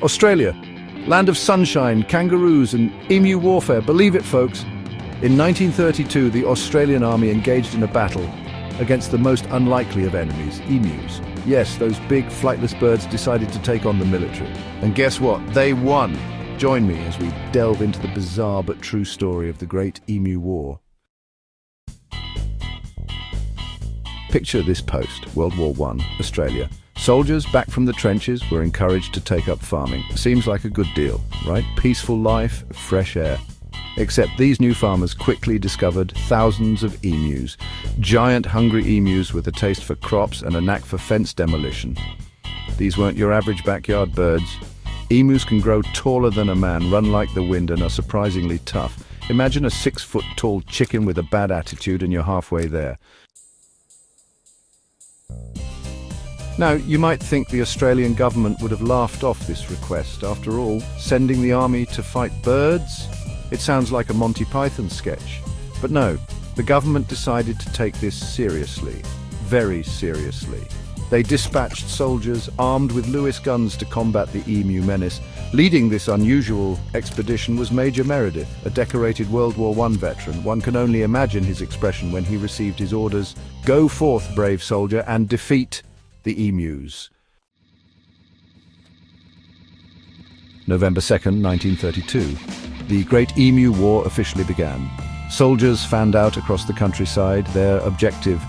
Australia, land of sunshine, kangaroos and emu warfare. Believe it, folks. In 1932, the Australian Army engaged in a battle against the most unlikely of enemies, emus. Yes, those big flightless birds decided to take on the military. And guess what? They won. Join me as we delve into the bizarre but true story of the Great Emu War. Picture this post, World War I, Australia. Soldiers back from the trenches were encouraged to take up farming. Seems like a good deal, right? Peaceful life, fresh air. Except these new farmers quickly discovered thousands of emus. Giant hungry emus with a taste for crops and a knack for fence demolition. These weren't your average backyard birds. Emus can grow taller than a man, run like the wind and are surprisingly tough. Imagine a 6-foot-tall chicken with a bad attitude and you're halfway there. Now, you might think the Australian government would have laughed off this request. After all, sending the army to fight birds? It sounds like a Monty Python sketch. But no, the government decided to take this seriously, very seriously. They dispatched soldiers armed with Lewis guns to combat the emu menace. Leading this unusual expedition was Major Meredith, a decorated World War I veteran. One can only imagine his expression when he received his orders. Go forth, brave soldier, and defeat the emus. November 2nd, 1932. The Great Emu War officially began. Soldiers fanned out across the countryside, their objective: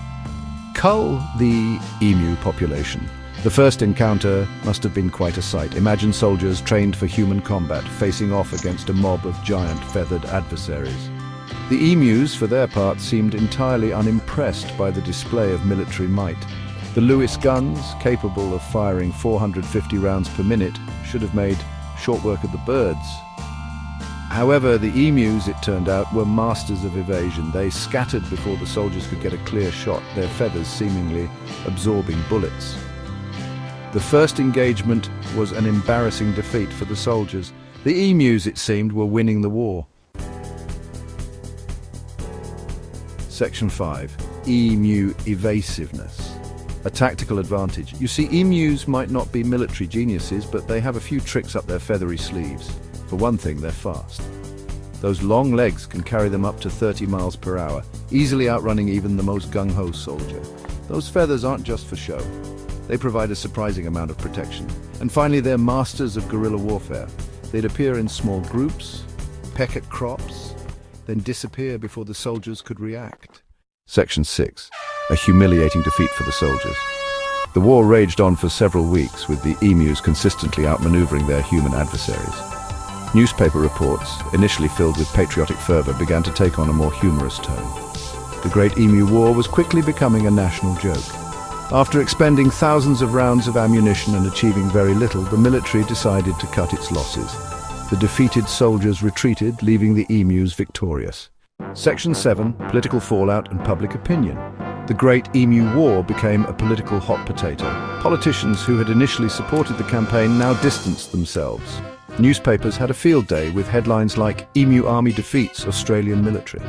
cull the emu population. The first encounter must have been quite a sight. Imagine soldiers trained for human combat, facing off against a mob of giant feathered adversaries. The emus, for their part, seemed entirely unimpressed by the display of military might. The Lewis guns, capable of firing 450 rounds per minute, should have made short work of the birds. However, the emus, it turned out, were masters of evasion. They scattered before the soldiers could get a clear shot, their feathers seemingly absorbing bullets. The first engagement was an embarrassing defeat for the soldiers. The emus, it seemed, were winning the war. Section 5. Emu evasiveness. A tactical advantage. You see, emus might not be military geniuses, but they have a few tricks up their feathery sleeves. For one thing, they're fast. Those long legs can carry them up to 30 miles per hour, easily outrunning even the most gung-ho soldier. Those feathers aren't just for show. They provide a surprising amount of protection. And finally, they're masters of guerrilla warfare. They'd appear in small groups, peck at crops, then disappear before the soldiers could react. Section 6. A humiliating defeat for the soldiers. The war raged on for several weeks, with the emus consistently outmaneuvering their human adversaries. Newspaper reports, initially filled with patriotic fervor, began to take on a more humorous tone. The Great Emu War was quickly becoming a national joke. After expending thousands of rounds of ammunition and achieving very little, the military decided to cut its losses. The defeated soldiers retreated, leaving the emus victorious. Section 7. Political fallout and public opinion. The Great Emu War became a political hot potato. Politicians who had initially supported the campaign now distanced themselves. Newspapers had a field day with headlines like "Emu Army defeats Australian military."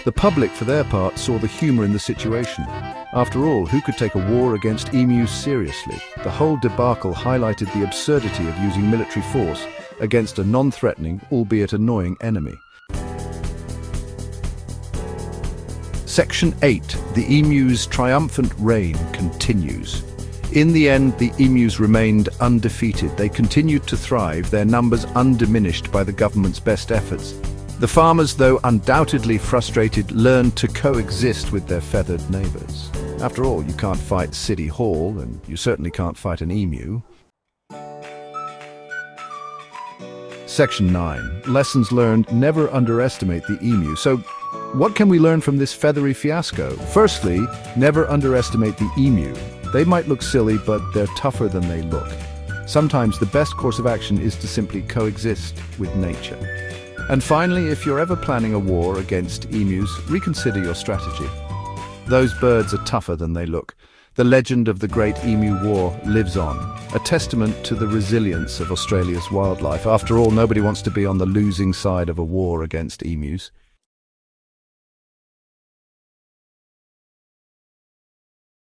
The public, for their part, saw the humour in the situation. After all, who could take a war against emus seriously? The whole debacle highlighted the absurdity of using military force against a non-threatening, albeit annoying, enemy. Section 8. The emu's triumphant reign continues. In the end, the emus remained undefeated. They continued to thrive, their numbers undiminished by the government's best efforts. The farmers, though undoubtedly frustrated, learned to coexist with their feathered neighbours. After all, you can't fight City Hall, and you certainly can't fight an emu. Section 9. Lessons learned: never underestimate the emu. So, what can we learn from this feathery fiasco? Firstly, never underestimate the emu. They might look silly, but they're tougher than they look. Sometimes the best course of action is to simply coexist with nature. And finally, if you're ever planning a war against emus, reconsider your strategy. Those birds are tougher than they look. The legend of the Great Emu War lives on, a testament to the resilience of Australia's wildlife. After all, nobody wants to be on the losing side of a war against emus.